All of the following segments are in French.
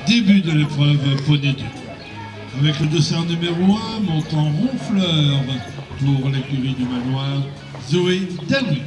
Début de l'épreuve poney 2. Avec le dossard numéro 1 montant Ronfleur pour l'écurie du manoir, Zoé Delrue.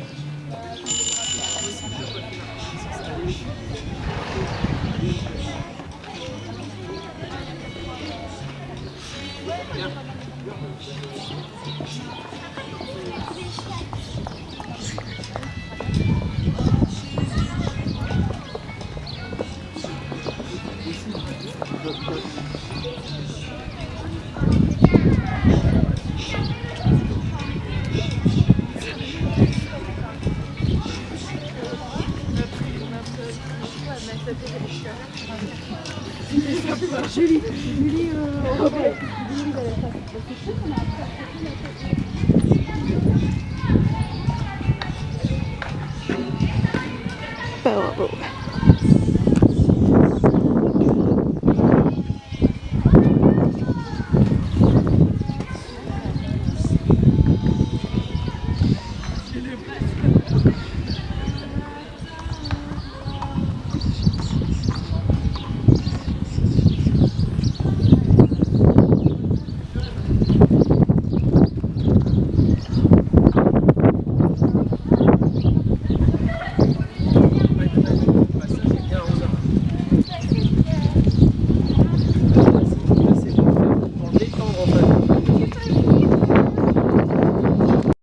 Julie, Bravo.